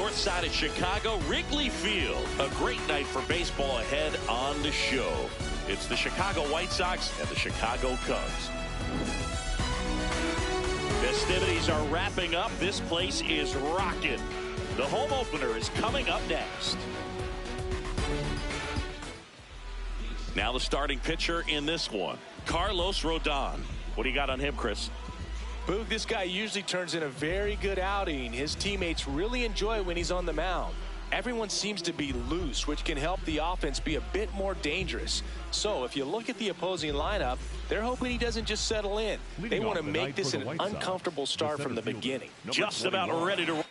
north side of Chicago, Wrigley Field. A great night for baseball ahead on the show. It's the Chicago White Sox and the Chicago Cubs. Festivities are wrapping up. This place is rocking. The home opener is coming up next. Now the starting pitcher in this one, Carlos Rodon. What do you got on him, Chris? Boog, this guy usually turns in a very good outing. His teammates really enjoy when he's on the mound. Everyone seems to be loose, which can help the offense be a bit more dangerous. So if you look at the opposing lineup, they're hoping he doesn't just settle in. They want to make this an uncomfortable start from the beginning. Just about ready to...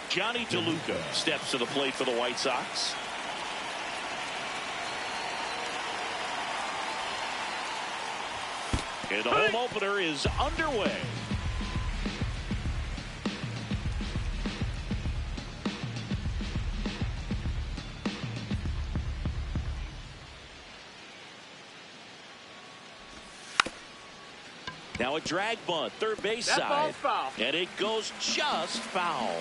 Johnny DeLuca steps to the plate for the White Sox. And the home opener is underway. Now a drag bunt, third base that side. Ball's foul. And it goes just foul.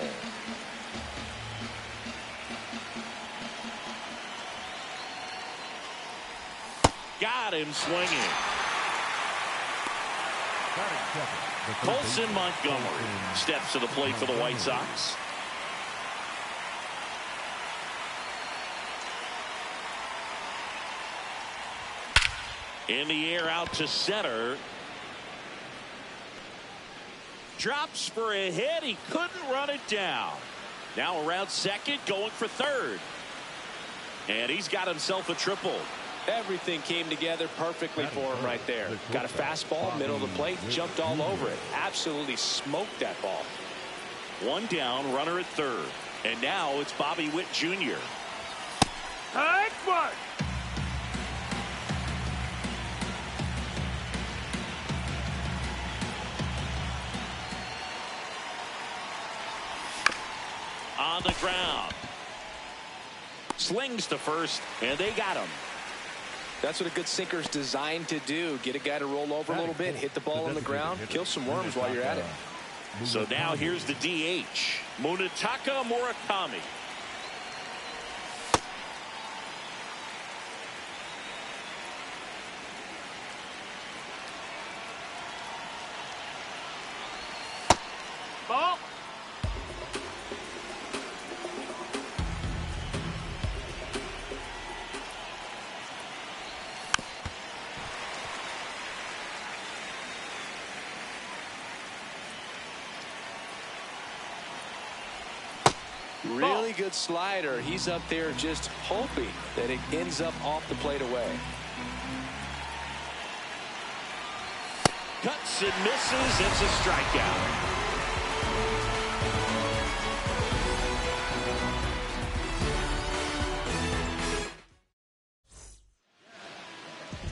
Got him swinging. Colson Montgomery steps to the plate for the White Sox. In the air out to center. Drops for a hit. He couldn't run it down. Now around second, going for third. And he's got himself a triple. Everything came together perfectly for him right there. Got a fastball, middle of the plate, jumped all over it. Absolutely smoked that ball. One down, runner at third. And now it's Bobby Witt Jr. Hard work. On the ground. Slings to first, and they got him. That's what a good sinker is designed to do. Get a guy to roll over a little bit, hit the ball on the ground, kill some worms while you're at it. So now here's the DH, Munetaka Murakami. Ball. Really good slider. He's up there just hoping that it ends up off the plate away. Cuts and misses. It's a strikeout.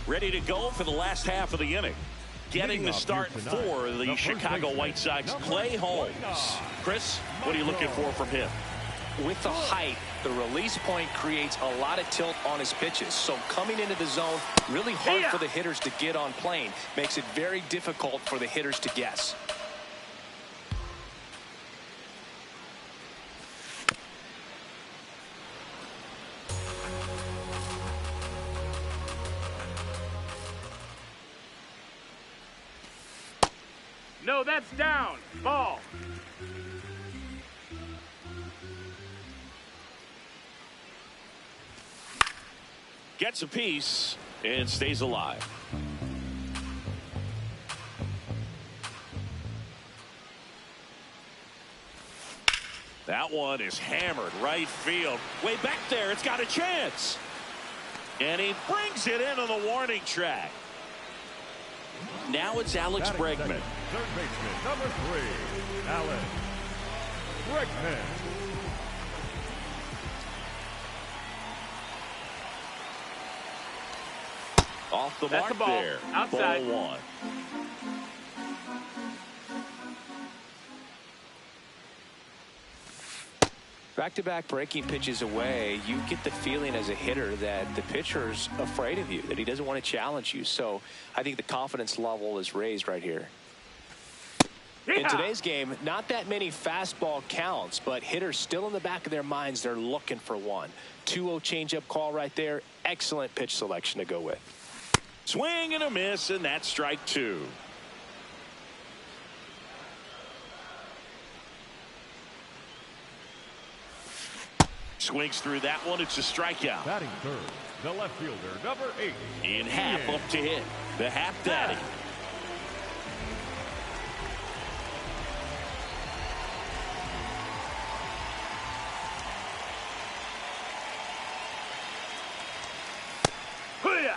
Ready to go for the last half of the inning. Getting the start for the Chicago White Sox, Clay Holmes. Chris, what are you looking for from him? with the height, the release point creates a lot of tilt on his pitches. So coming into the zone, really hard for the hitters to get on plane. Makes it very difficult for the hitters to guess. No, that's down. Ball. Gets a piece and stays alive. That one is hammered right field. Way back there, it's got a chance. And he brings it into the warning track. Now it's Alex Bregman. Third baseman, number 3, Alex Bregman. Off the That's mark a ball. there. Outside. Ball 1. Back-to-back breaking pitches away, you get the feeling as a hitter that the pitcher's afraid of you, that he doesn't want to challenge you. So I think the confidence level is raised right here. In today's game, not that many fastball counts, but hitters still in the back of their minds, they're looking for one. 2-0 changeup call right there. Excellent pitch selection to go with. Swing and a miss, and that's strike 2. Swings through that one. It's a strikeout. Batting third, the left fielder, number 8. In half up to hit. The half daddy. Hoo-yah!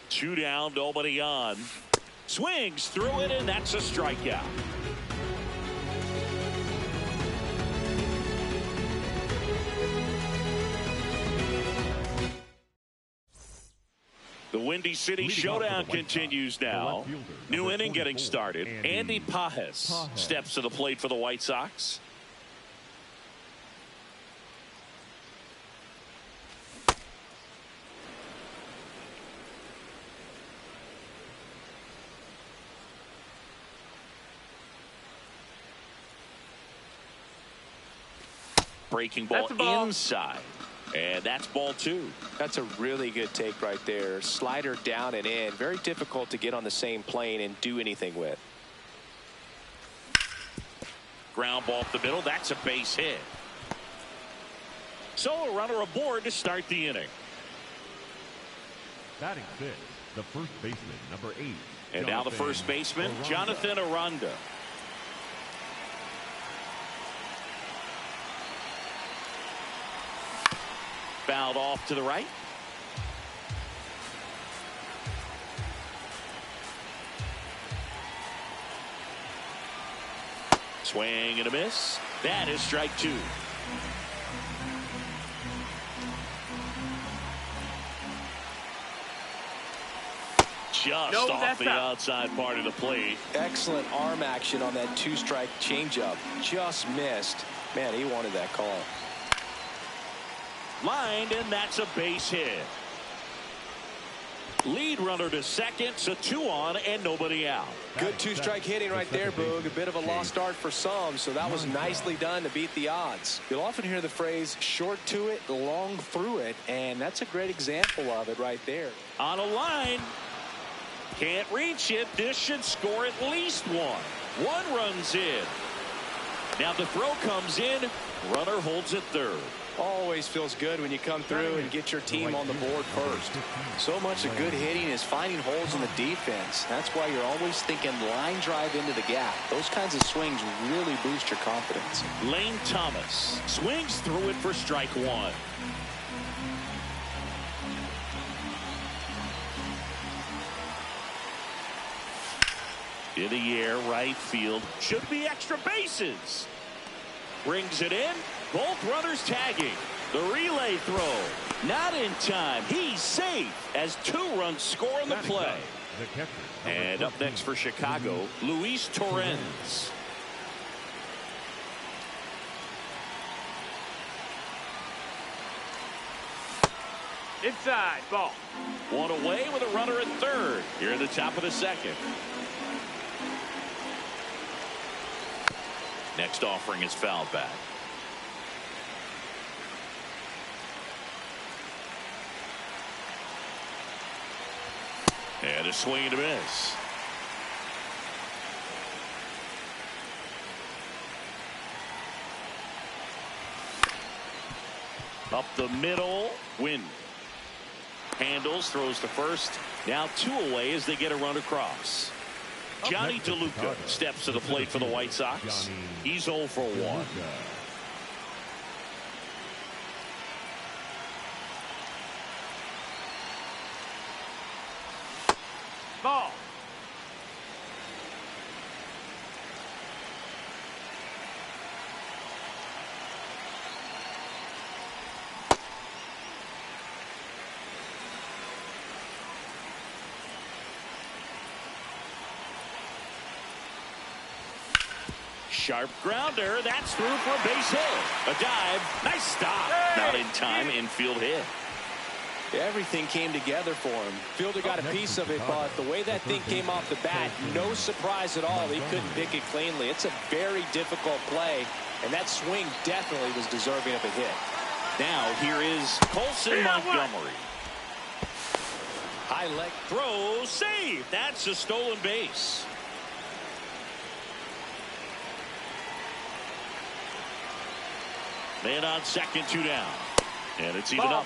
Two down, nobody on. Swings through it, and that's a strikeout. The Windy City Showdown continues now. New inning getting started. Andy Pages steps to the plate for the White Sox. Breaking ball inside. And that's ball 2. That's a really good take right there. Slider down and in. Very difficult to get on the same plane and do anything with. Ground ball up the middle. That's a base hit. So a runner aboard to start the inning. Batting 5th, the first baseman, number 8. And now the first baseman, Jonathan Aranda. Fouled off to the right. Swing and a miss. That is strike 2. Just off the outside part of the plate. Excellent arm action on that 2-strike changeup. Just missed. Man, he wanted that call. Lined, and that's a base hit. Lead runner to second, so 2 on and nobody out. Good 2-strike hitting right there, Boog. A bit of a lost start for some, so that was nicely done to beat the odds. You'll often hear the phrase short to it, long through it, and that's a great example of it right there. On a line. Can't reach it. This should score at least 1. 1 runs in. Now the throw comes in. Runner holds it third. Always feels good when you come through and get your team on the board first. So much of good hitting is finding holes in the defense. That's why you're always thinking line drive into the gap. Those kinds of swings really boost your confidence. Lane Thomas swings through it for strike 1. In the air, right field. Should be extra bases. Brings it in. Both runners tagging. The relay throw. Not in time. He's safe as 2 runs score on the play. The catcher, And up next for Chicago, Luis Torrens. Inside, ball. 1 away with a runner at third here in the top of the second. Next offering is fouled back. And a swing and a miss. Up the middle, Wynn. Handles, throws the first. Now 2 away as they get a run across. Johnny DeLuca steps to the plate for the White Sox. He's 0 for 1. Ball. Sharp grounder. That's through for a base hit. A dive. Nice stop. Not in time. Infield hit. Everything came together for him. Fielder got a piece of it, but the way that thing came off the bat, no surprise at all. He couldn't pick it cleanly. It's a very difficult play, and that swing definitely was deserving of a hit. Now here is Colson Montgomery. High leg throw. Save. That's a stolen base. Man on second, 2 down. And it's even up.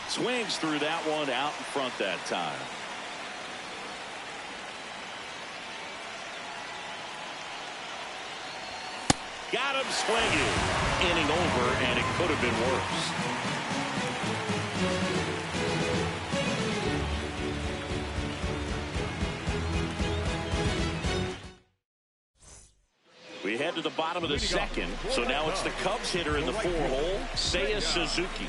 Swings through that one out in front that time. Got him swinging. Inning over, and it could have been worse. We head to the bottom of the second, so now it's the Cubs hitter in the 4-hole, Seiya Suzuki.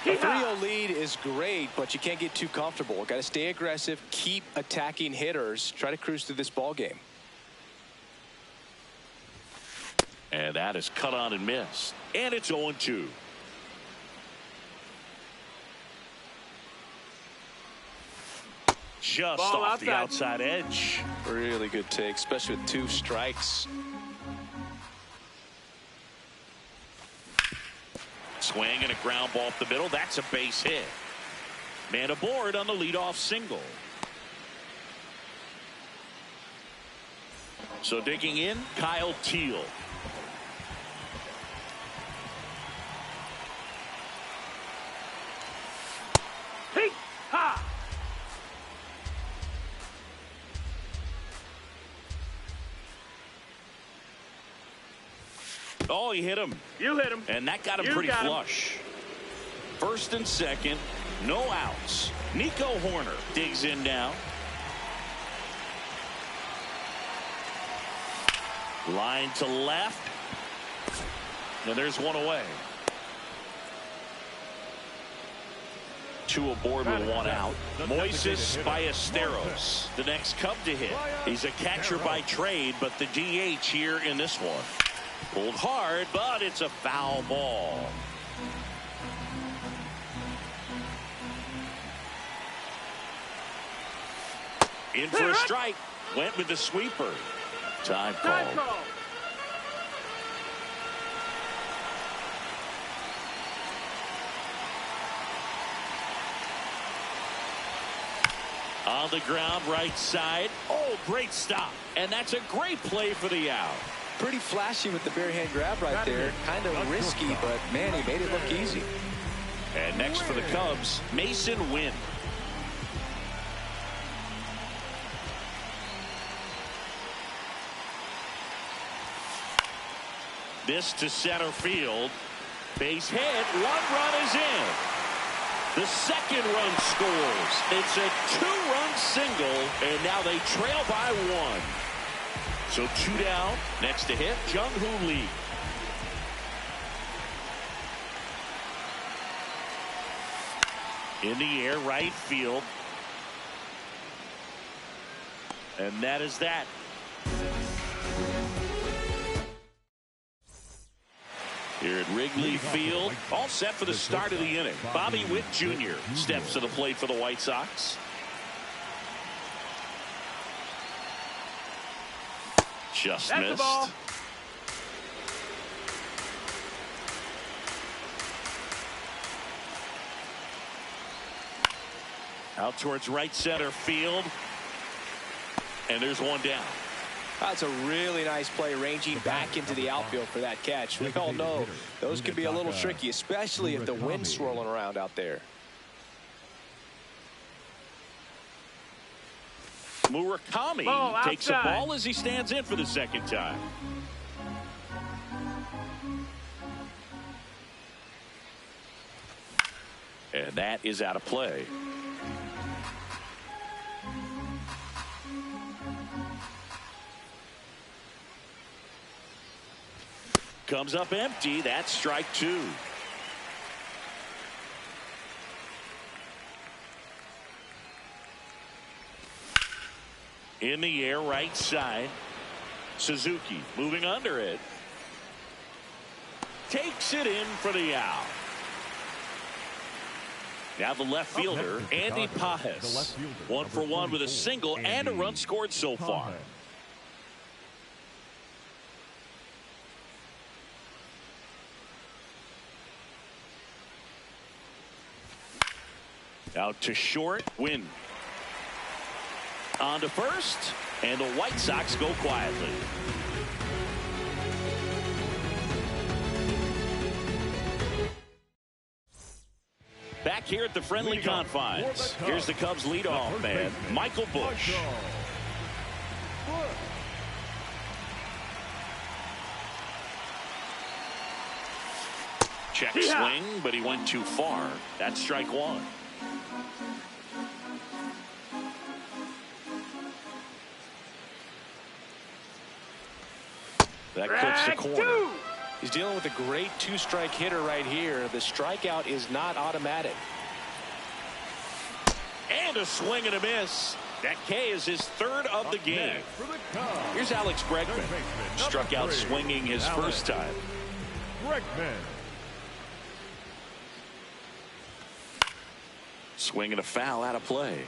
A 3-0 lead is great, but you can't get too comfortable. Got to stay aggressive, keep attacking hitters, try to cruise through this ball game. And that is cut on and missed. And it's 0-2. Just Ball off the outside edge. Really good take, especially with 2 strikes. Swing and a ground ball up the middle. That's a base hit. Man aboard on the leadoff single. So digging in, Kyle Teal. Hey, ha! Oh, he hit him. You hit him. And that got him You pretty got him. flush. First and second, no outs. Nico Horner digs in now. Line to left. And there's 1 away. 2 aboard with 1 out. Moises Ballesteros, the next Cub to hit. He's a catcher by trade, but the DH here in this one. Pulled hard, but it's a foul ball. In for a strike. Went with the sweeper. Time call. On the ground, right side. Oh, great stop. And that's a great play for the out. Pretty flashy with the bare hand grab right there. Kind of risky, but man, he made it look easy. And next for the Cubs, Mason Wynn. This to center field. Base hit. 1 run is in. The second run scores. It's a 2-run single, and now they trail by 1. So 2 down. Next to hit, Jung-Hoo Lee. In the air, right field. And that is that. Here at Wrigley Field, all set for the start of the inning. Bobby Witt Jr. steps to the plate for the White Sox. Just That's missed. the ball. Out towards right center field. And there's 1 down. That's a really nice play, ranging back into the outfield for that catch. We all know those can be a little tricky, especially if the wind's swirling around out there. Murakami takes the ball as he stands in for the second time. And that is out of play. Comes up empty. That's strike 2. In the air, right side. Suzuki moving under it. Takes it in for the out. Now the left fielder, Andy Pajes. 1 for 1 with a single and a run scored so far. Out to short, Win. On to first, and the White Sox go quietly. Back here at the friendly confines, here's the Cubs leadoff man, Michael Busch. Check swing, but he went too far. That's strike 1. That clips the corner. He's dealing with a great 2-strike hitter right here. The strikeout is not automatic. And a swing and a miss. That K is his 3rd of the game. Here's Alex Bregman. Struck out swinging his first time. Bregman. Swing and a foul out of play.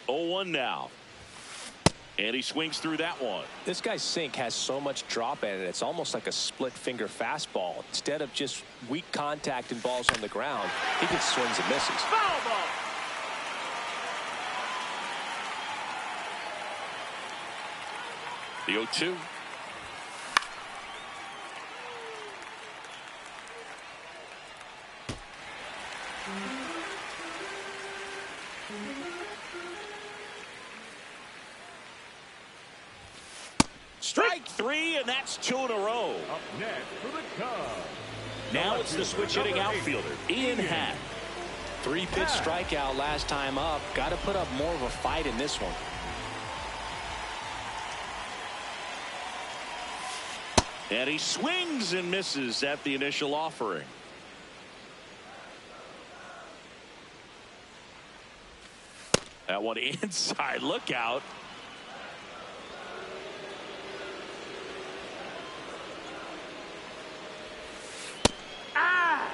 Oh, 1 now. And he swings through that one. This guy's sink has so much drop in it. It's almost like a split finger fastball. Instead of just weak contact and balls on the ground, he just swings and misses. Foul ball. The 0-2. Strike 3, and that's 2 in a row. Up next for the Cubs. Now it's the switch hitting outfielder, Ian Happ. 3-pitch strikeout last time up. Got to put up more of a fight in this one. And he swings and misses at the initial offering. That one inside. Look out. Ah!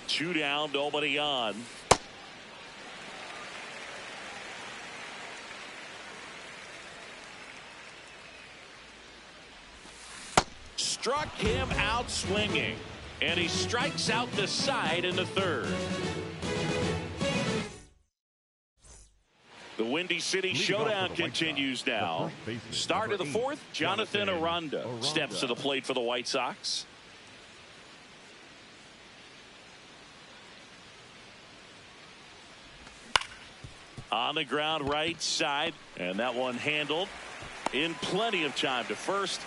2 down, nobody on. Struck him out swinging, and he strikes out the side in the 3rd. The Windy City showdown continues now. Start of the 4th, Jonathan Aranda steps to the plate for the White Sox. On the ground right side, and that one handled in plenty of time to first.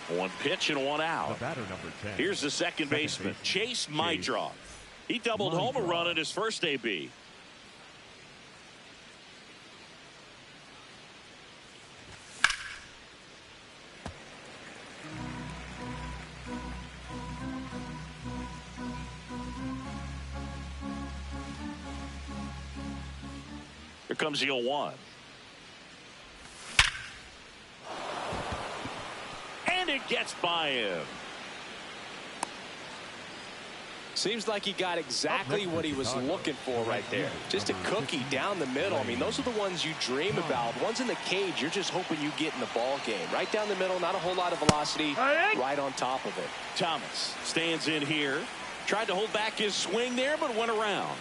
One pitch and one out. The batter, number 10. Here's the second baseman, Chase Mydroth. He doubled home a run in his first AB. Here comes the 0-1. And it gets by him. Seems like he got exactly what he was looking for right there. Just a cookie down the middle. I mean, those are the ones you dream about. Ones in the cage, you're just hoping you get in the ball game. Right down the middle, not a whole lot of velocity, right on top of it. Thomas stands in here. Tried to hold back his swing there, but went around.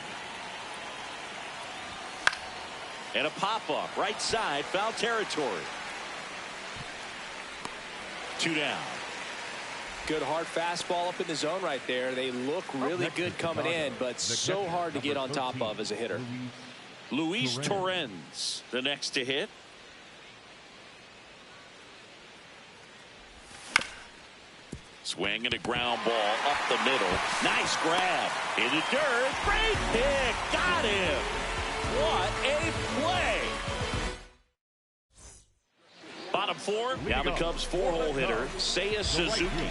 And a pop-up, right side, foul territory. 2 down. Good hard fastball up in the zone right there. They look really good coming in, but so hard to get on top of as a hitter. Luis Torrens, the next to hit. Swing and a ground ball up the middle. Nice grab. In the dirt. Great pick. Got him. What a play. Bottom 4. Now the Cubs 4-hole hitter, Seiya Suzuki.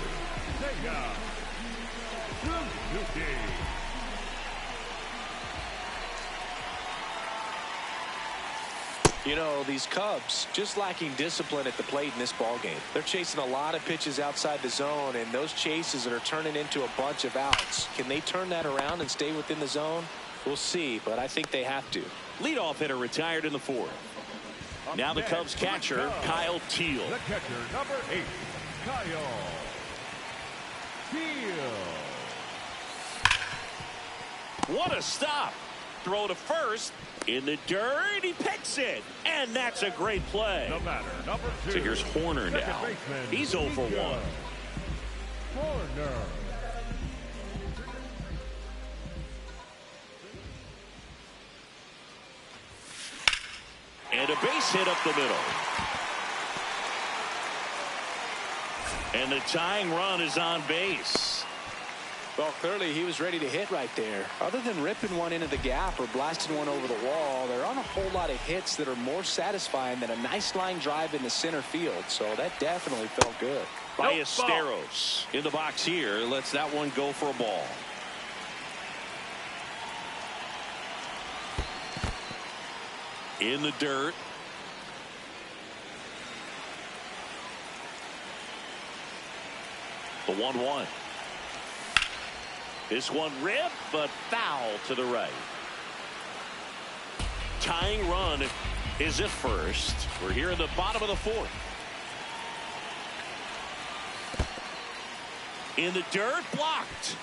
You know, these Cubs just lacking discipline at the plate in this ball game. They're chasing a lot of pitches outside the zone, and those chases that are turning into a bunch of outs. Can they turn that around and stay within the zone? We'll see, but I think they have to. Leadoff hitter retired in the 4th. Now the Cubs catcher, Kyle Teel. The catcher, number 8, Kyle Teel. What a stop. Throw to first. In the dirt, he picks it. And that's a great play. The batter, number 2. So here's Horner now. He's 0 for 1. Horner. And a base hit up the middle. And the tying run is on base. Well, clearly he was ready to hit right there. Other than ripping one into the gap or blasting one over the wall, there aren't a whole lot of hits that are more satisfying than a nice line drive in the center field. So that definitely felt good. Ballesteros in the box here. Lets that one go for a ball. In the dirt. The 1-1. This one ripped, but foul to the right. Tying run is at first. We're here in the bottom of the 4th. In the dirt, blocked.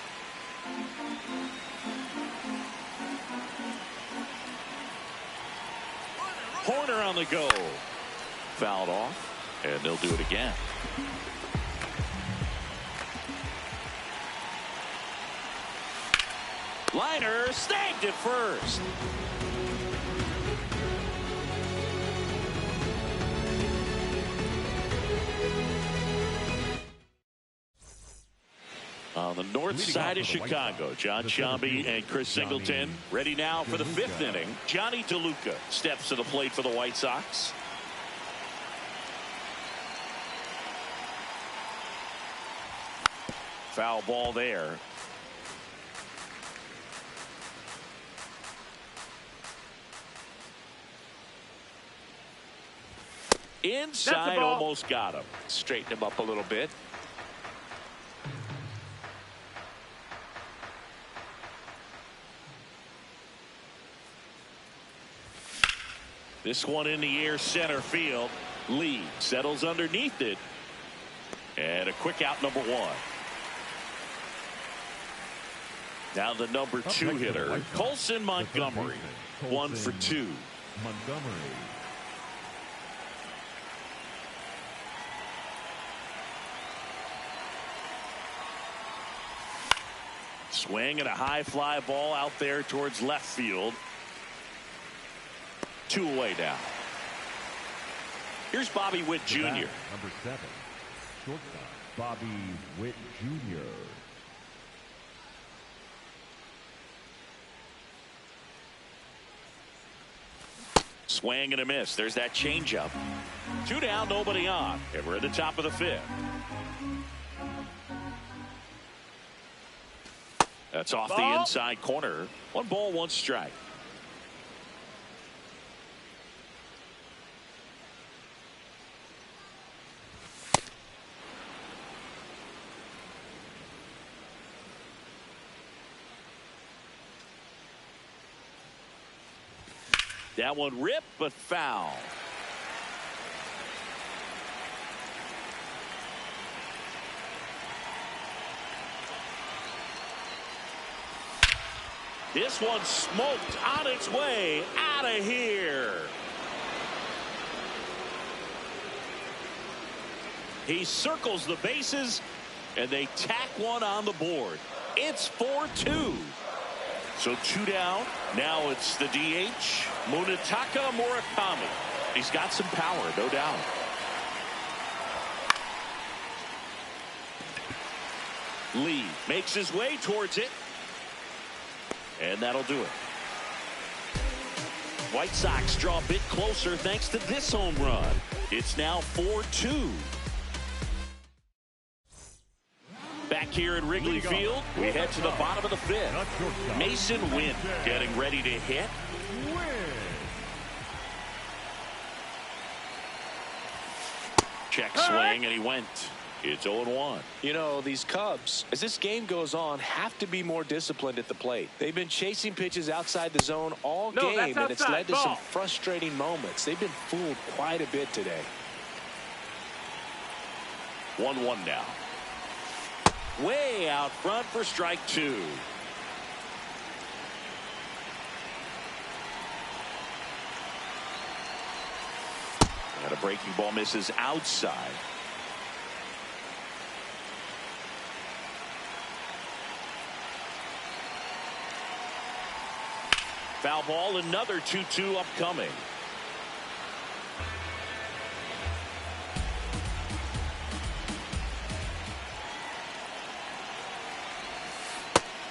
Horner on the go. Fouled off, and they'll do it again. Liner snagged at first. On the north side of Chicago, John Sciambi and Chris Singleton ready now for the 5th inning. Johnny DeLuca steps to the plate for the White Sox. Foul ball there. Inside, almost got him. Straighten him up a little bit. This one in the air, center field. Lee settles underneath it. And a quick out, number 1. Now the number 2 hitter, Colson Montgomery. 1 for 2. Montgomery. Swing and a high fly ball out there towards left field. 2 away now. Here's Bobby Witt Jr. Number 7, shortstop Bobby Witt Jr. Swing and a miss. There's that changeup. 2 down, nobody on. And we're at the top of the 5th. That's off the inside corner. 1 ball, 1 strike. That one ripped, but foul. This one smoked on its way out of here. He circles the bases, and they tack one on the board. It's 4-2. So 2 down. Now it's the DH, Munetaka Murakami. He's got some power, no doubt. Lee makes his way towards it. And that'll do it. White Sox draw a bit closer thanks to this home run. It's now 4-2. Back here at Wrigley Field, we head to the bottom of the 5th. Mason Wynn getting ready to hit. Check swing, and he went. It's 0-1. You know, these Cubs, as this game goes on, have to be more disciplined at the plate. They've been chasing pitches outside the zone all game, and it's led to some frustrating moments. They've been fooled quite a bit today. 1-1 now. Way out front for strike 2. And a breaking ball misses outside. Foul ball, another 2-2 upcoming.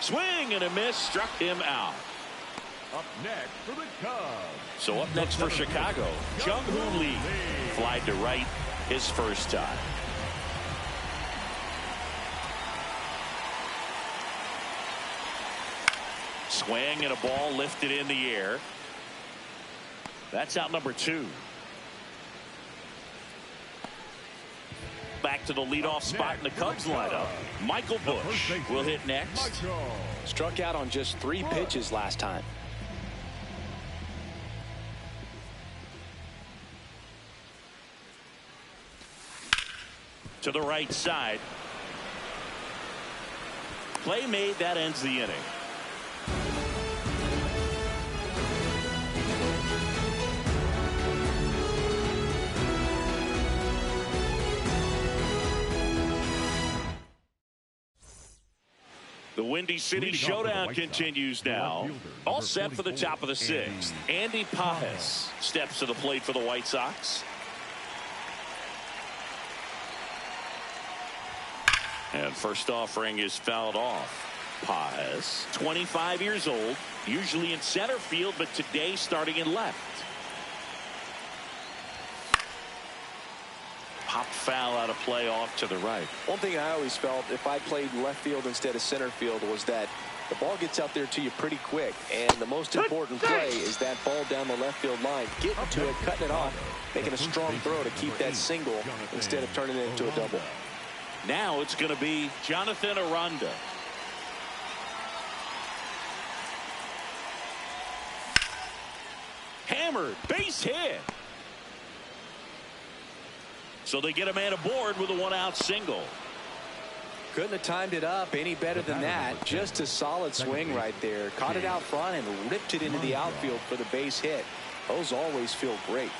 Swing and a miss, struck him out. Up next for the Cubs. So up next for Chicago, Jung-Hoo Lee flied to right his first time. Swing and a ball lifted in the air. That's out number 2. Back to the leadoff spot in the Cubs lineup. Michael Busch will hit next. Struck out on just 3 pitches last time. To the right side. Play made, that ends the inning. The Windy City Showdown continues now. All set for the top of the 6th. Andy Pages steps to the plate for the White Sox. And first offering is fouled off. Pages, 25 years old, usually in center field, but today starting in left. Pop foul out of play off to the right. One thing I always felt if I played left field instead of center field was that the ball gets out there to you pretty quick, and the most important play is that ball down the left field line, getting to it, cutting it off, making a strong throw to keep that single instead of turning it into a double. Now it's going to be Jonathan Aranda. Hammered, base hit. So they get a man aboard with a 1-out single. Couldn't have timed it up any better than that. Just a solid swing right there. Caught it out front and ripped it into the outfield for the base hit. Those always feel great.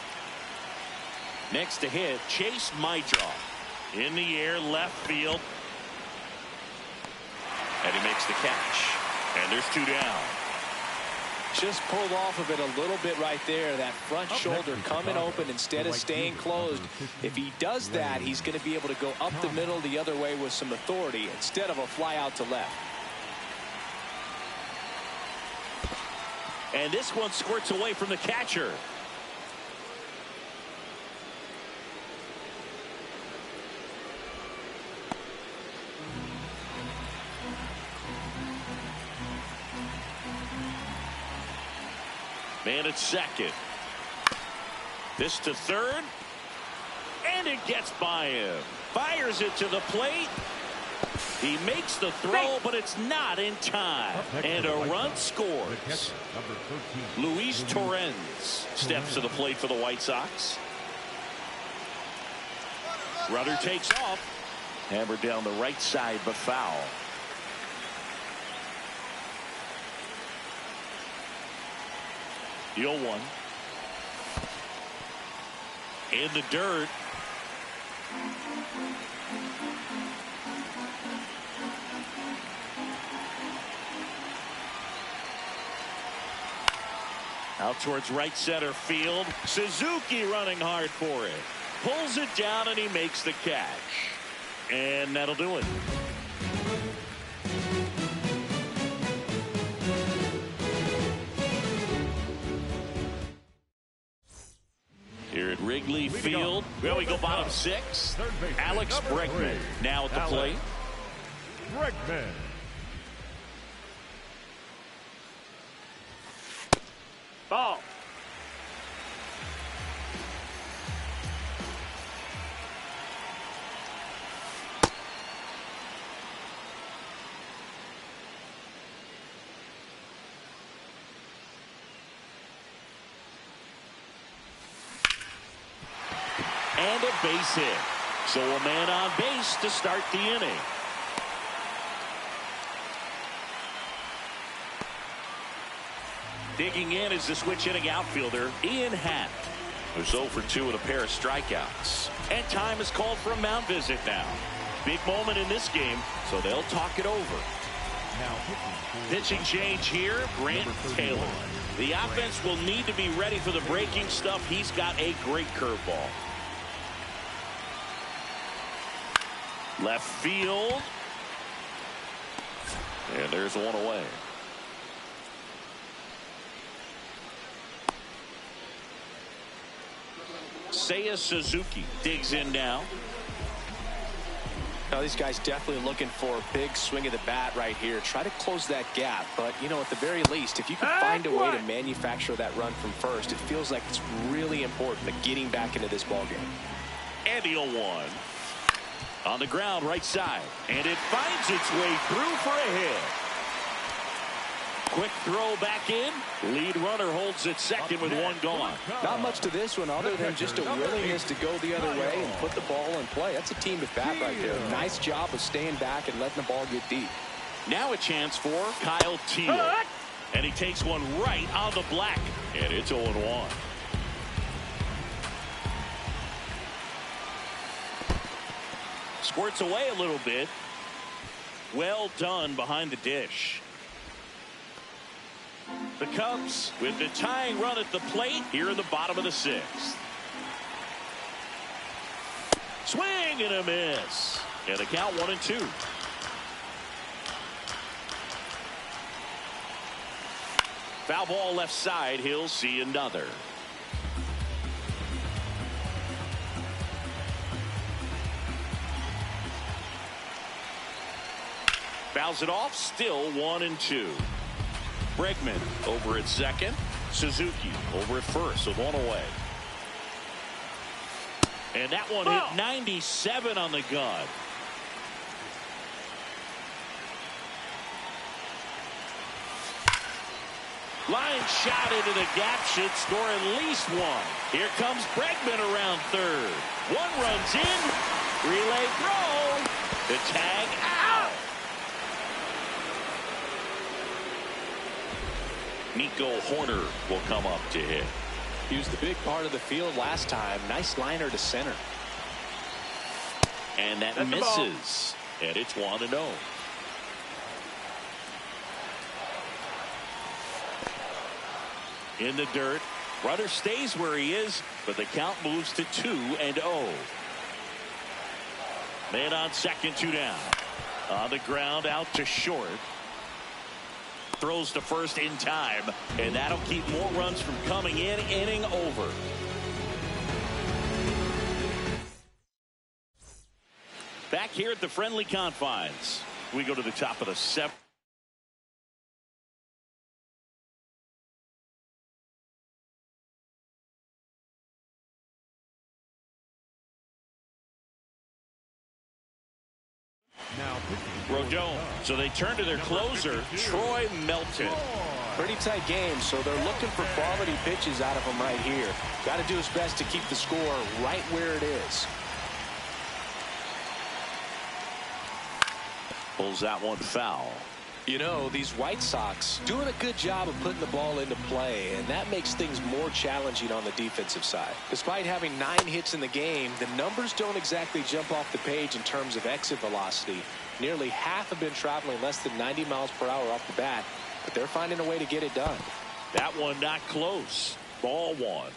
Next to hit, Chase Maidra. In the air, left field. And he makes the catch. And there's 2 down. Just pulled off of it a little bit right there. That front shoulder coming open instead of staying closed. If he does that, he's going to be able to go up the middle the other way with some authority instead of a fly out to left. And this one squirts away from the catcher. Man at second. This to third. And it gets by him. Fires it to the plate. He makes the throw, but it's not in time. And a run scores. Luis Torrens steps to the plate for the White Sox. Runner takes off. Hammered down the right side, but foul. The 0-1. In the dirt. Out towards right center field. Suzuki running hard for it. Pulls it down and he makes the catch. And that'll do it. Here at Wrigley Field, well, we go bottom six. Alex Bregman now at the plate. Bregman. Ball. And a base hit. So a man on base to start the inning. Digging in is the switch hitting outfielder, Ian Happ, who's 0 for 2 with a pair of strikeouts. And time is called for a mound visit now. Big moment in this game, so they'll talk it over. Pitching change here, Grant Taylor. The offense will need to be ready for the breaking stuff. He's got a great curveball. Left field. And there's one away. Seiya Suzuki digs in now. Now these guys definitely looking for a big swing of the bat right here. Try to close that gap. But, you know, at the very least, if you can find a way to manufacture that run from first, it feels like it's really important to getting back into this ballgame. And the 0-1. On the ground, right side. And it finds its way through for a hit. Quick throw back in. Lead runner holds it second with one gone. Not much to this one other than just a willingness to go the other way and put the ball in play. That's a team at bat right there. Nice job of staying back and letting the ball get deep. Now a chance for Kyle Teel. And he takes one right on the black. And it's 0-1. Squirts away a little bit. Well done behind the dish. The Cubs with the tying run at the plate here in the bottom of the sixth. Swing and a miss. And the count 1-2. Foul ball left side. He'll see another. Fouls it off. Still 1-2. Bregman over at second. Suzuki over at first with one away. And that one hit 97 on the gun. Line shot into the gap should score at least one. Here comes Bregman around third. One runs in. Relay throw. The tag out. Nico Horner will come up to hit. He was the big part of the field last time. Nice liner to center. And that misses. And it's 1-0. in the dirt. Runner stays where he is, but the count moves to 2-0. Man on second, 2 down. On the ground, out to short. Throws to first in time, and that'll keep more runs from coming in. Inning over. Back here at the friendly confines, we go to the top of the 7th. Rodon. So they turn to their closer, Troy Melton. Pretty tight game, so they're looking for quality pitches out of him right here. Got to do his best to keep the score right where it is. Pulls that one foul. You know, these White Sox doing a good job of putting the ball into play, and that makes things more challenging on the defensive side. Despite having 9 hits in the game, the numbers don't exactly jump off the page in terms of exit velocity. Nearly half have been traveling less than 90 miles per hour off the bat, but they're finding a way to get it done. That one not close. Ball 1.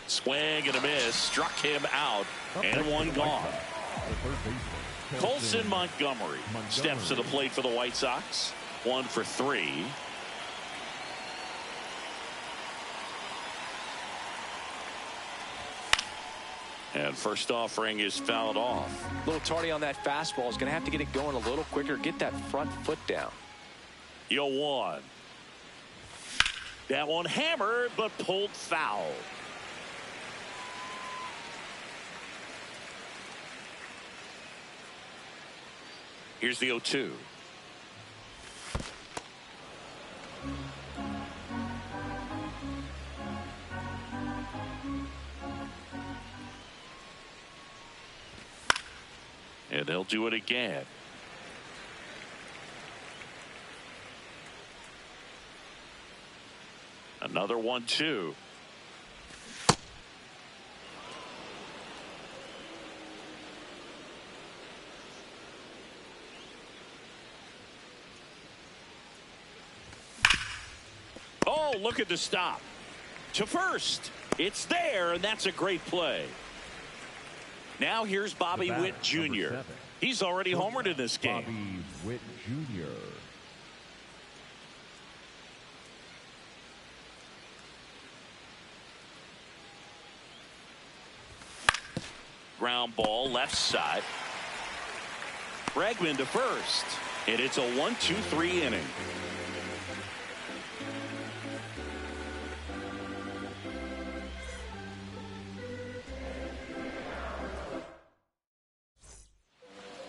Swing and a miss. Struck him out. And one gone. Colson Montgomery steps to the plate for the White Sox. 1 for 3. And first offering is fouled off. A little tardy on that fastball. Is going to have to get it going a little quicker. Get that front foot down. 0-1. That one hammered but pulled foul. Here's the 0-2. And they'll do it again. Another 1-2. Oh, look at the stop. To first. It's there, and that's a great play. Now here's Bobby Witt Jr. He's already homered in this game. Bobby Witt Jr. Ground ball left side. Bregman to first. And it's a 1-2-3 inning.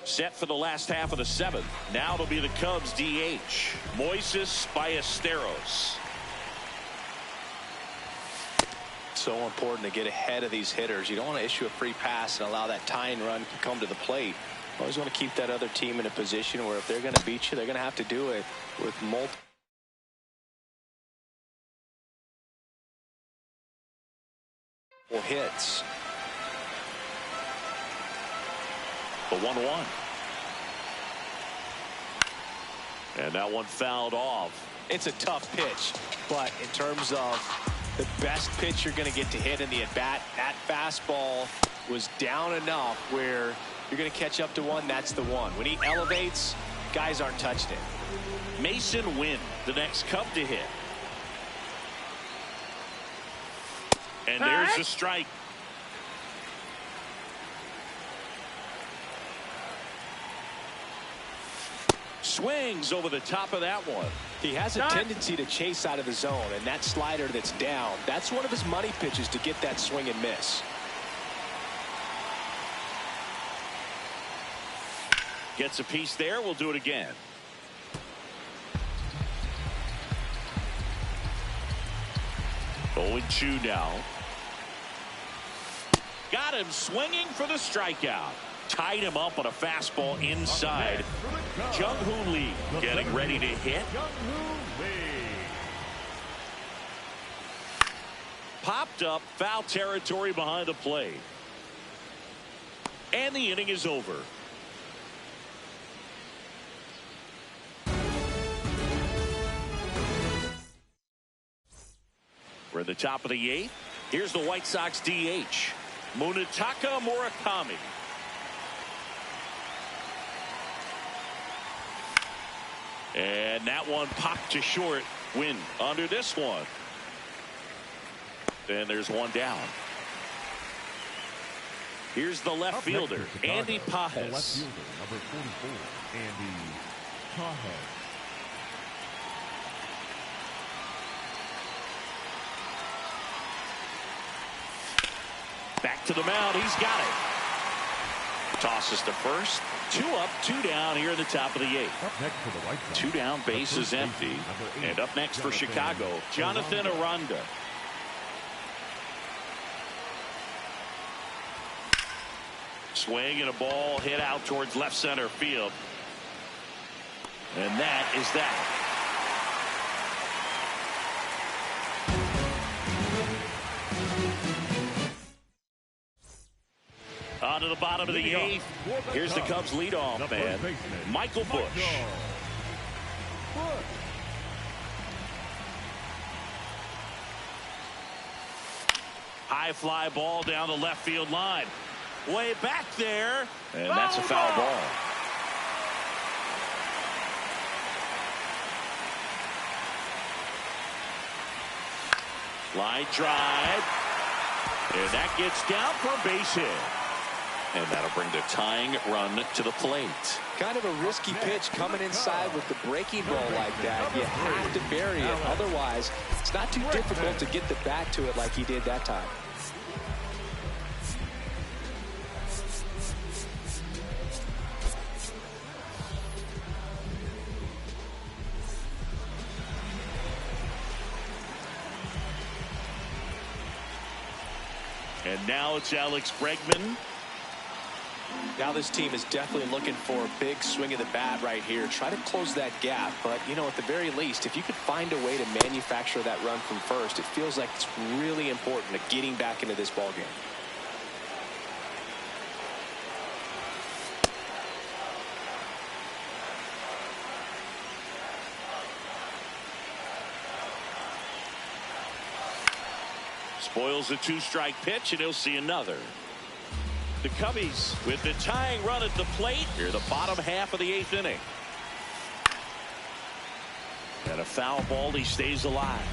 Set for the last half of the 7th. Now it'll be the Cubs DH, Moises Ballesteros. So important to get ahead of these hitters. You don't want to issue a free pass and allow that tying run to come to the plate. You always want to keep that other team in a position where if they're going to beat you, they're going to have to do it with multiple hits. The 1-1. And that one fouled off. It's a tough pitch, but in terms of the best pitch you're going to get to hit in the at-bat, that fastball was down enough where you're going to catch up to one. That's the one. When he elevates, guys aren't touching it. Mason Wynn, the next Cub to hit. And there's the strike. Swings over the top of that one. He has a tendency to chase out of the zone, and that slider that's down, that's one of his money pitches to get that swing and miss. Gets a piece there. We'll do it again. Going 2 now. Got him swinging for the strikeout. Tied him up on a fastball inside. Jung-Hoo Lee getting ready to hit. Popped up, foul territory behind the plate. And the inning is over. We're at the top of the 8th. Here's the White Sox DH, Munetaka Murakami. And that one popped to short. Win under this one. And there's one down. Here's the left fielder, Andy Pajes. The left fielder, number 44, Andy Pajes. Back to the mound. He's got it. Tosses to first. 2 up, 2 down here in the top of the 8th. Up next for the White Sox, 2 down, base is empty. And up next for Chicago, Jonathan Aranda. Swing and a ball hit out towards left center field. And that is that. On to the bottom of the 8th. Here's the Cubs leadoff man, Michael Busch. High fly ball down the left field line. Way back there. And that's a foul ball. Line drive. And that gets down for a base hit. And that'll bring the tying run to the plate. Kind of a risky pitch coming inside with the breaking ball like that. You have to bury it. Otherwise, it's not too difficult to get the bat to it like he did that time. And now it's Alex Bregman. Now this team is definitely looking for a big swing of the bat right here. Try to close that gap. But, you know, at the very least, if you could find a way to manufacture that run from first, it feels like it's really important to getting back into this ballgame. Spoils a 2-strike pitch, and he'll see another. The Cubbies with the tying run at the plate here, the bottom half of the 8th inning. And a foul ball, he stays alive.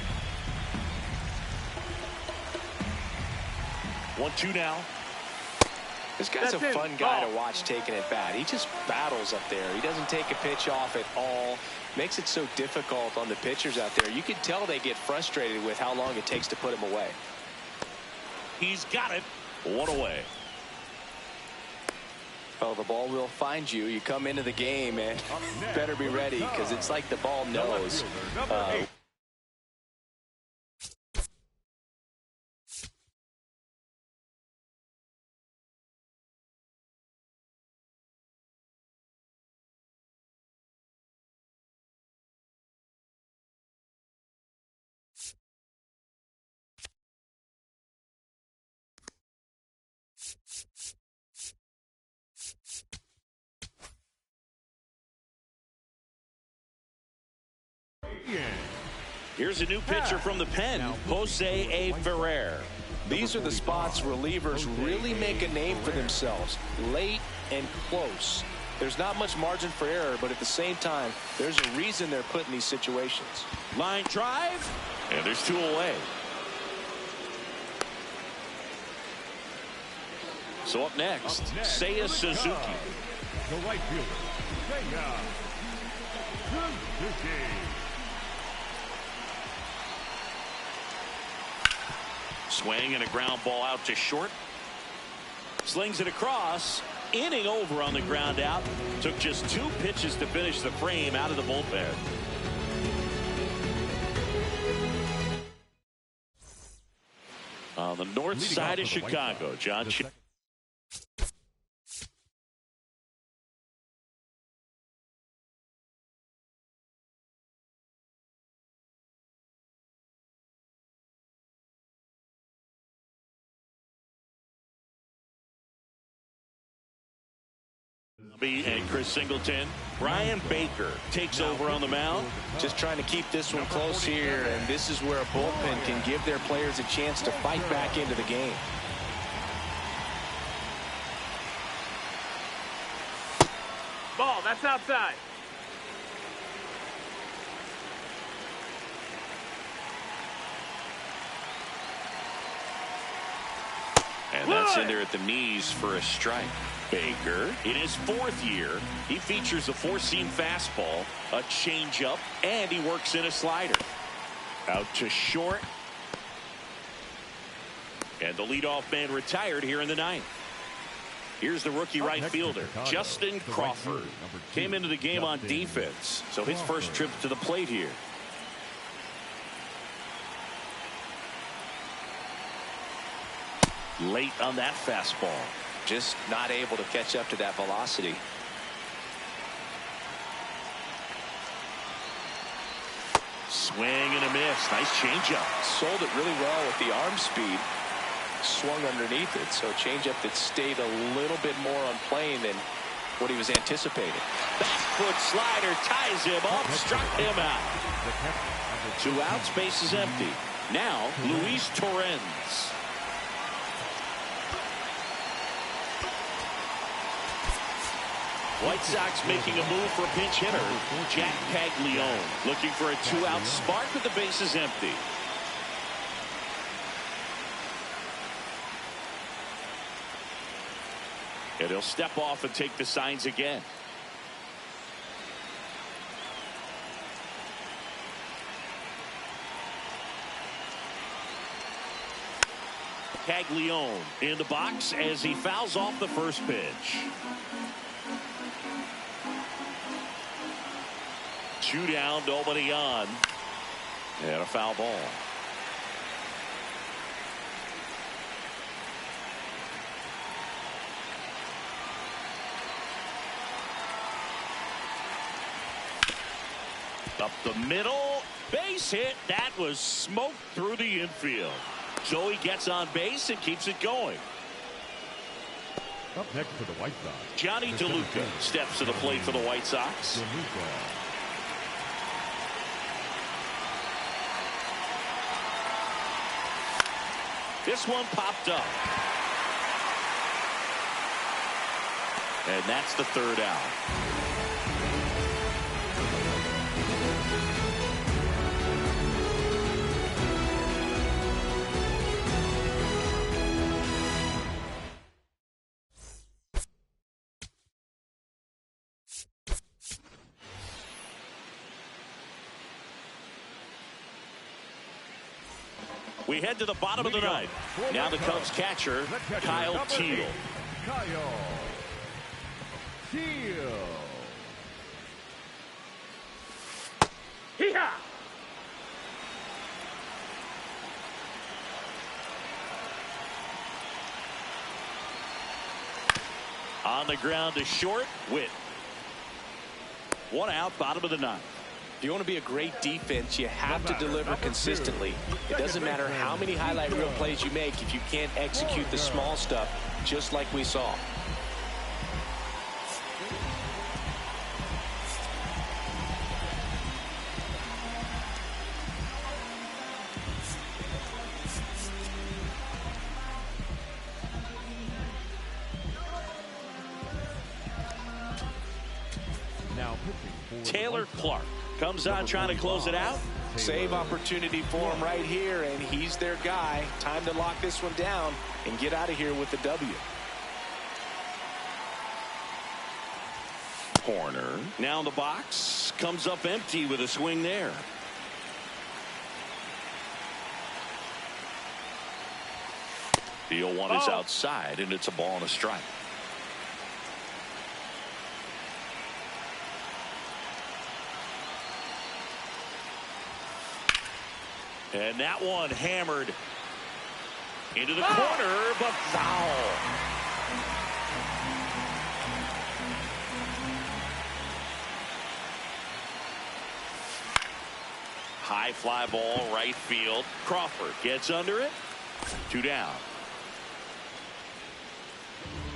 1-2 now. This guy's a fun guy to watch taking at bat. He just battles up there. He doesn't take a pitch off at all. Makes it so difficult on the pitchers out there. You can tell they get frustrated with how long it takes to put him away. He's got it. 1 away. Well, the ball will find you. You come into the game and better be ready because it's like the ball knows. Here's a new pitcher from the pen, Jose A. Ferrer. These are the spots relievers really make a name for themselves. Late and close. There's not much margin for error, but at the same time, there's a reason they're put in these situations. Line drive, and there's 2 away. So up next, Seiya Suzuki. The right fielder, Seiya Suzuki. Swing and a ground ball out to short. Slings it across. Inning over on the ground out. Took just 2 pitches to finish the frame out of the bullpen. On the north side of Chicago, John. And Chris Singleton. Brian Baker takes over on the mound. Just trying to keep this one close here, and this is where a bullpen can give their players a chance to fight back into the game. Ball, that's outside. And that's in there at the knees for a strike. Baker, in his 4th year, he features a 4-seam fastball, a changeup, and he works in a slider. Out to short. And the leadoff man retired here in the 9th. Here's the rookie right fielder, Justin Crawford. Came into the game on defense, so his first trip to the plate here. Late on that fastball. Just not able to catch up to that velocity. Swing and a miss. Nice changeup. Sold it really well with the arm speed. Swung underneath it, so a changeup that stayed a little bit more on plane than what he was anticipating. Back foot slider ties him up, struck him out. 2 outs, base is empty. Now Luis Torrens. White Sox making a move for a pinch hitter, Jack Caglione, looking for a 2-out spark with the bases empty. And he'll step off and take the signs again. Caglione in the box as he fouls off the first pitch. 2 down, nobody on. And a foul ball. Up the middle, base hit. That was smoked through the infield. Joey gets on base and keeps it going. Up next for the White Sox, Johnny DeLuca steps to the plate for the White Sox. This one popped up. And that's the 3rd out. We head to the bottom of the 9th. Now the Cubs catcher, Kyle Teel. Kyle Teel. Hee-haw! On the ground to short, Witt. 1 out, bottom of the 9th. If you want to be a great defense, you have to deliver consistently. It doesn't matter how many highlight reel plays you make if you can't execute the small stuff, just like we saw. Now pitching for Taylor Clark comes on trying to close it out. Save opportunity for him right here, and he's their guy. Time to lock this one down and get out of here with the W. Corner. Now in the box. Comes up empty with a swing there. The 0-1 is outside, and it's a ball and a strike. And that one hammered into the corner, but foul. High fly ball, right field. Crawford gets under it. 2 down.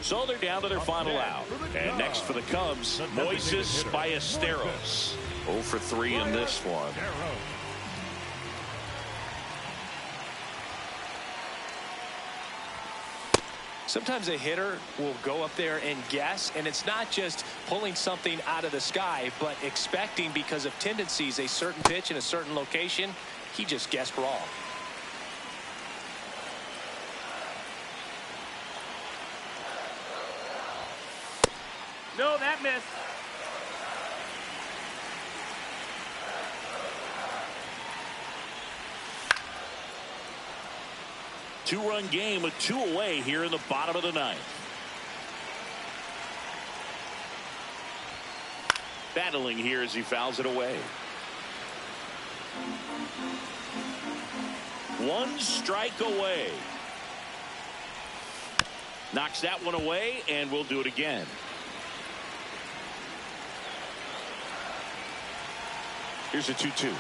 So they're down to their final out. And next for the Cubs, Moises Ballesteros. 0 for 3 in this one. Sometimes a hitter will go up there and guess, and it's not just pulling something out of the sky, but expecting, because of tendencies, a certain pitch in a certain location. He just guessed wrong. No, that missed. Two-run game with 2 away here in the bottom of the 9th. Battling here as he fouls it away. 1 strike away. Knocks that one away, and we'll do it again. Here's a 2-2.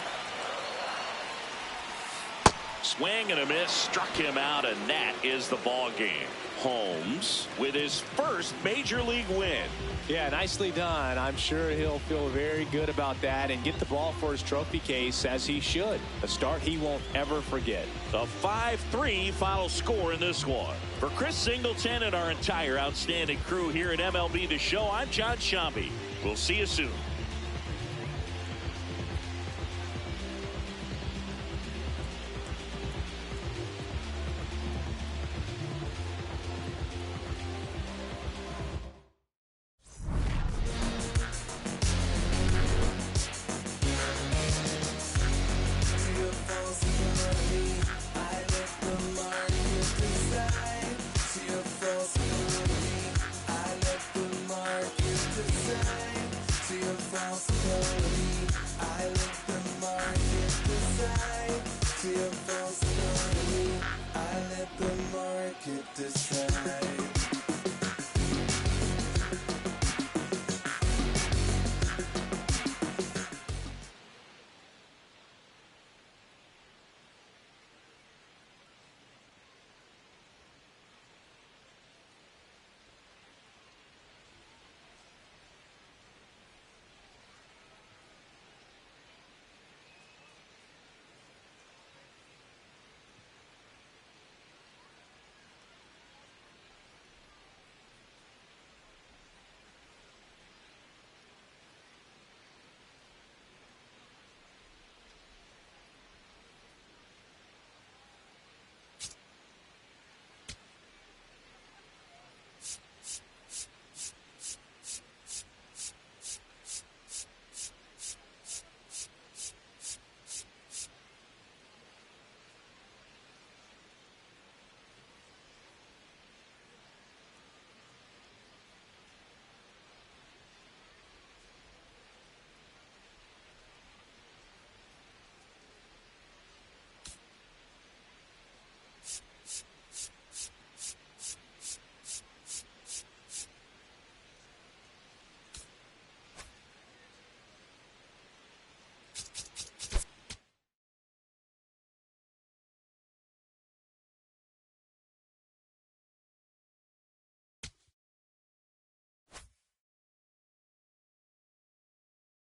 Swing and a miss, struck him out, and that is the ball game. Holmes with his first major league win. Yeah, nicely done. I'm sure he'll feel very good about that and get the ball for his trophy case, as he should. A start he won't ever forget. A 5-3 final score in this one. For Chris Singleton and our entire outstanding crew here at MLB The Show, I'm John Shambi. We'll see you soon. I let the market decide.